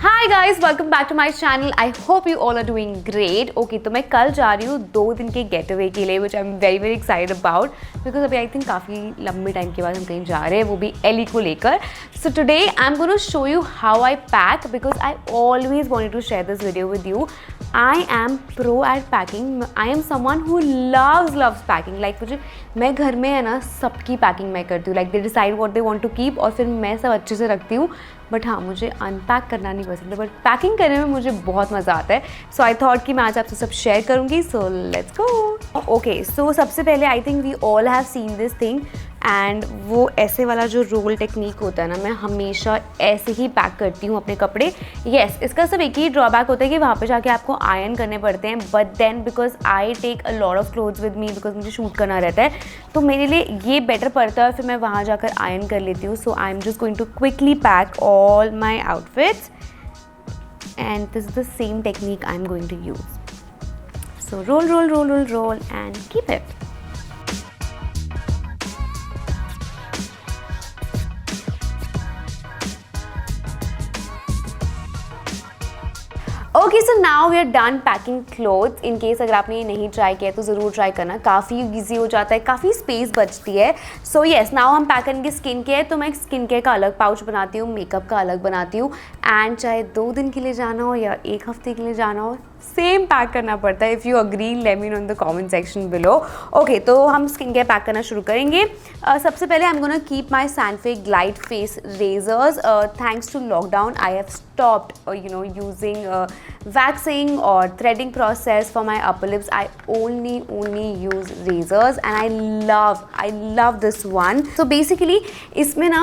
Hi guys, welcome back to my channel. I hope you all are doing great. Okay, तो मैं कल जा रही हूँ 2 दिन के गेट अवे के लिए, which I am very very excited about because अभी आई थिंक काफ़ी लंबे टाइम के बाद हम कहीं जा रहे हैं, वो भी एली को लेकर। So today I am gonna show you how I pack because I always wanted to share this video with you. I am pro at packing. I am someone who loves packing. Like मुझे, मैं घर में है ना सबकी packing मैं करती हूँ। Like they decide what they want to keep और फिर मैं सब अच्छे से रखती हूँ। बट हाँ, मुझे अनपैक करना नहीं पसंद है, बट पैकिंग करने में मुझे बहुत मज़ा आता है। सो आई थॉट कि मैं आज आपसे सब शेयर करूँगी। So let's go. Okay, so सबसे पहले I think we all have seen this thing and वो ऐसे वाला जो रोल टेक्निक होता है ना, मैं हमेशा ऐसे ही पैक करती हूँ अपने कपड़े। येस, इसका सब एक ही ड्रॉबैक होता है कि वहाँ पे जाके आपको आयरन करने पड़ते हैं, but then because I take a lot of clothes with me because मुझे शूट करना रहता है, तो मेरे लिए ये बेटर पड़ता है। फिर मैं वहाँ जाकर आयरन कर लेती हूँ। So I am just going to quickly pack all my outfits and this is the same technique I am going to use. So roll and keep it. Okay, so now we are done packing clothes. In case अगर आपने ये नहीं try किया तो ज़रूर try करना, काफ़ी easy हो जाता है, काफ़ी स्पेस बचती है। सो येस, नाउ हम पैक करेंगे स्किन केयर। तो मैं स्किन केयर का अलग पाउच बनाती हूँ, मेकअप का अलग बनाती हूँ एंड चाहे 2 दिन के लिए जाना हो या 1 हफ्ते के लिए जाना हो, सेम पैक करना पड़ता है। If you agree let me know in the comment section below. Okay, तो हम स्किन केयर पैक करना शुरू करेंगे। सबसे पहले I am gonna keep my Sanfe glide face razors. Thanks to lockdown I have stopped using waxing or threading process for my upper lips. I only use razors and I love this one. So basically इसमें ना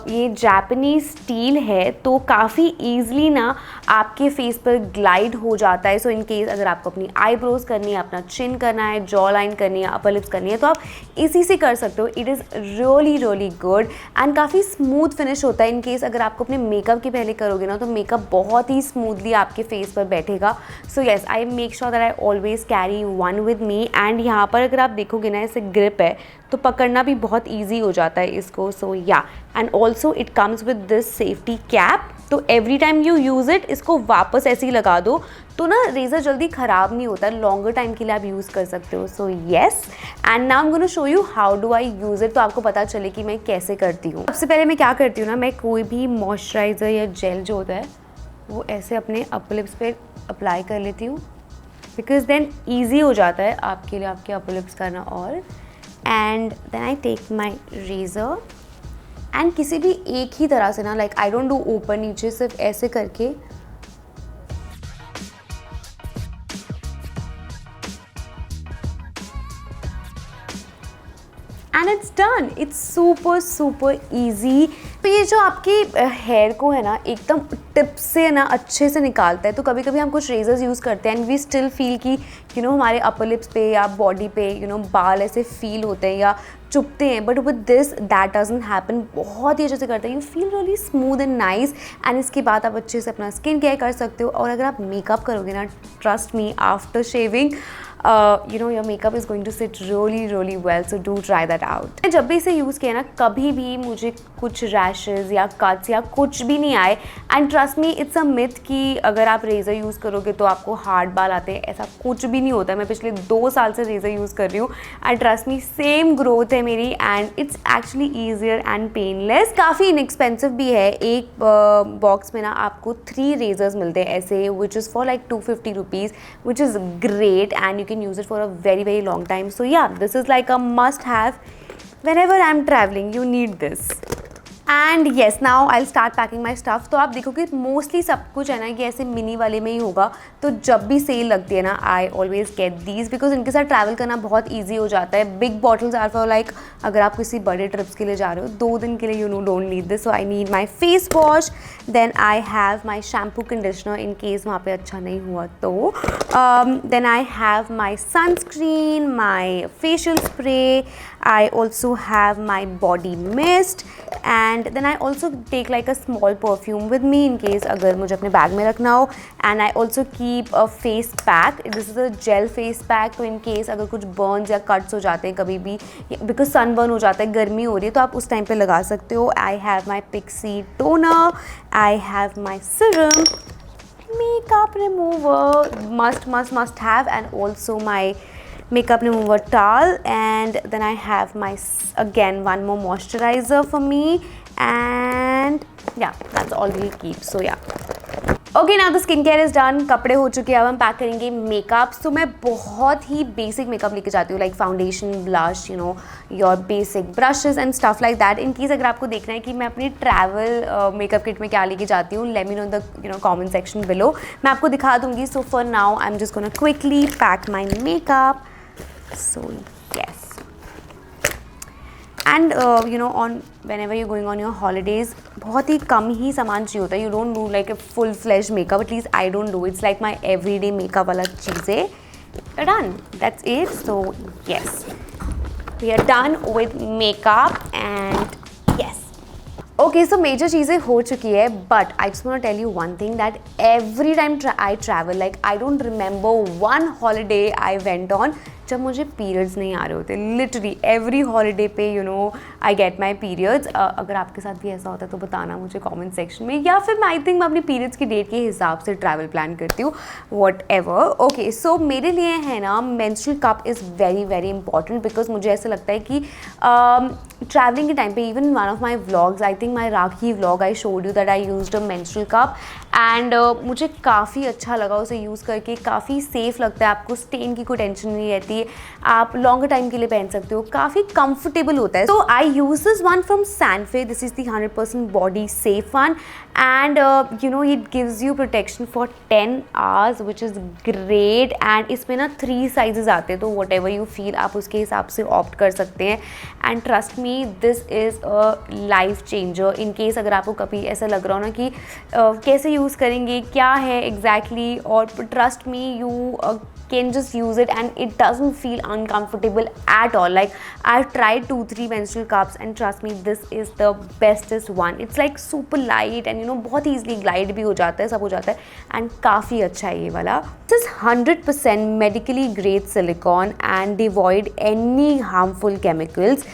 ये Japanese steel है तो काफ़ी easily ना आपके face पर glide हो जाता है। सो इन केस अगर आपको अपनी आईब्रोज करनी है, अपना चिन करना है, जॉ लाइन करनी है, अपर लिप्स करनी है, तो आप इसी से कर सकते हो। It is really good and काफ़ी स्मूथ फिनिश होता है। इन केस अगर आपको अपने मेकअप के पहले करोगे ना तो मेकअप बहुत ही स्मूथली आपके फेस पर बैठेगा। So yes, I make sure that I always carry one with me and यहाँ पर अगर आप देखोगे ना ऐसे ग्रिप है तो पकड़ना भी बहुत ईजी हो जाता है इसको। So yeah, and also it comes with this safety cap. तो every time you use it, इसको वापस ऐसे ही लगा दो तो ना रेज़र जल्दी ख़राब नहीं होता, लॉन्गर टाइम के लिए आप यूज़ कर सकते हो। So yes, and now I am gonna show you how do I use it, तो आपको पता चले कि मैं कैसे करती हूँ। सबसे पहले मैं क्या करती हूँ ना, मैं कोई भी मॉइस्चराइज़र या जेल जो होता है वो ऐसे अपने अपर लिप्स पे अप्लाई कर लेती हूँ बिकॉज देन ईजी हो जाता है आपके लिए आपके अपर लिप्स करना। और and then I take my razor and किसी भी एक ही तरह से ना, लाइक आई डोंट डू ऊपर नीचे, सिर्फ ऐसे करके and it's done. It's super easy. तो ये जो आपके हेयर को है ना एकदम टिप से ना अच्छे से निकालता है। तो कभी कभी हम कुछ रेजर्स यूज़ करते हैं एंड वी स्टिल फील कि हमारे अपर लिप्स पे या बॉडी पे बाल ऐसे फील होते हैं या चुभते हैं, but with this that doesn't happen. बहुत ही अच्छे से करते हैं, you feel really smooth and nice. And इसके बाद आप अच्छे से अपना स्किन केयर कर सकते हो। और अगर आप मेकअप करोगे ना, trust me, after shaving your makeup is going to sit really well, so do try that out. मैं जब भी इसे यूज़ किया ना, कभी भी मुझे कुछ रैशेज़ या कट्स या कुछ भी नहीं आए। And trust me, it's a myth कि अगर आप रेज़र यूज़ करोगे तो आपको हार्ड बाल आते हैं, ऐसा कुछ भी नहीं होता है। मैं पिछले 2 साल से रेज़र यूज़ कर रही हूँ and trust me, same growth है मेरी and it's actually easier and painless. काफ़ी इनएक्सपेंसिव भी है। एक बॉक्स में ना आपको 3 रेज़र्स मिलते हैं ऐसे, which is for like 250 rupees, which is great and you can use it for a very long time. So yeah, this is like a must have. Whenever I'm traveling, you need this. And yes, now I start packing my stuff. तो आप देखोगे mostly सब कुछ है ना कि ऐसे mini वाले में ही होगा। तो जब भी सेल लगती है ना, I always get these because इनके साथ ट्रैवल करना बहुत ईजी हो जाता है। Big bottles are for like अगर आप किसी बड़े ट्रिप्स के लिए जा रहे हो 2 दिन के लिए, don't need this. So I need my face wash, then I have my shampoo conditioner in case वहाँ पे अच्छा नहीं हुआ तो, then I have my sunscreen, my facial spray, I also have my body mist and and then I also take like a small perfume with me in case अगर मुझे अपने bag में रखना हो. And I also keep a face pack. This is a jail face pack. तो इन case अगर कुछ Burns या कट्स हो जाते हैं कभी भी, बिकॉज सन बर्न हो जाता है, गर्मी हो रही है, तो आप उस टाइम पे लगा सकते हो. I have my pixie toner, I have my serum, makeup remover, must have, and also my makeup remover towel. And then I have my again one more moisturizer for me, and yeah, that's all we'll keep. So yeah, okay now the skin care is done. कपड़े हो चुके हैं, अब हम pack करेंगे makeup. सो मैं बहुत ही basic makeup लेके जाती हूँ, like foundation, blush, you know, your basic brushes and stuff like that. In case अगर आपको देखना है कि मैं अपनी ट्रैवल मेकअप किट में क्या लेके जाती हूँ, let me know the comment section below. मैं आपको दिखा दूँगी. So for now I am just gonna quickly pack my makeup. So yes. And on whenever you're going on your holidays, बहुत ही कम ही सामान चाहिए होता है. You don't do like a full-fledged makeup. At least I don't do. It's like my everyday makeup वाला चीज़ें. We're done. That's it. So yes, we are done with makeup and yes. Okay, so major चीज़ें हो चुकी है, but I just want to tell you one thing that every time I travel, like I don't remember one holiday I went on जब मुझे periods नहीं आ रहे होते. Literally every holiday पे आई गेट माई पीरियड्स. अगर आपके साथ भी ऐसा होता है तो बताना मुझे कमेंट सेक्शन में, या फिर आई थिंक मैं अपनी पीरियड्स की डेट के हिसाब से ट्रैवल प्लान करती हूँ, वॉट एवर. ओके, सो मेरे लिए है ना, menstrual cup is very very important, because मुझे ऐसा लगता है कि ट्रैवलिंग के टाइम पे, even one of my vlogs, I think my rakhi vlog, I showed you that I used a menstrual cup. And मुझे काफ़ी अच्छा लगा उसे यूज़ करके. काफ़ी सेफ़ लगता है, आपको स्टेन की कोई टेंशन नहीं रहती, आप लॉन्गर टाइम के लिए पहन सकते हो, काफ़ी कंफर्टेबल होता है. So I use this one from Sanfe. This is the 100% body safe one, and it gives you protection for 10 hours which is great. And इसमें ना 3 साइजेस आते हैं, तो वट एवर यू फील आप उसके हिसाब से ऑप्ट कर सकते हैं. And trust me, this is a life changer. In case अगर आपको कभी ऐसा लग रहा हो ना कि कैसे यूज़ करेंगे, क्या है एग्जैक्टली, और trust me, you can just use it and it doesn't feel uncomfortable at all. Like I've tried 2-3 menstrual cups and trust me, this is the bestest one. It's like super light and बहुत easily glide भी हो जाता है, सब हो जाता है, and काफ़ी अच्छा है ये वाला. This is 100% medically grade silicone and devoid any harmful chemicals,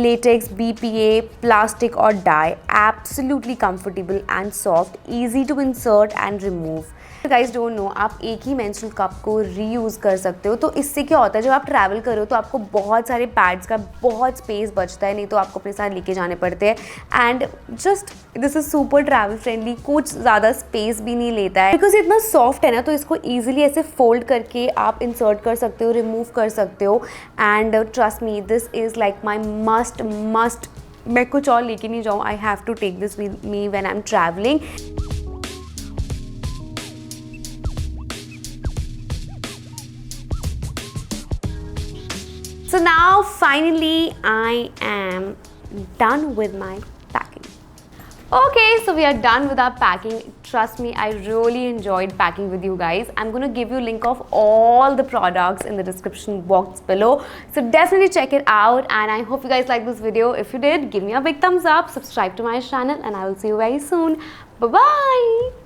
latex, BPA, plastic or dye. Absolutely comfortable and soft, easy to insert and remove. Guys don't know, आप एक ही मेंस्ट्रुअल कप को रीयूज़ कर सकते हो. तो इससे क्या होता है, जब आप ट्रैवल करो तो आपको बहुत सारे पैड्स का बहुत स्पेस बचता है, नहीं तो आपको अपने साथ लेके जाने पड़ते हैं. And just this is super travel friendly, कुछ ज़्यादा स्पेस भी नहीं लेता है, बिकॉज इतना सॉफ्ट है ना, तो इसको ईजिली ऐसे फोल्ड करके आप इंसर्ट कर सकते हो, रिमूव कर सकते हो. And trust me, this is like my must. मैं कुछ और लेके नहीं जाऊँ, I have to take this with me when I am travelling. So now finally I am done with my packing. Okay, so we are done with our packing. Trust me, I really enjoyed packing with you guys. I'm going to give you a link of all the products in the description box below. So definitely check it out, and I hope you guys liked this video. If you did, give me a big thumbs up, subscribe to my channel, and I will see you very soon. Bye bye.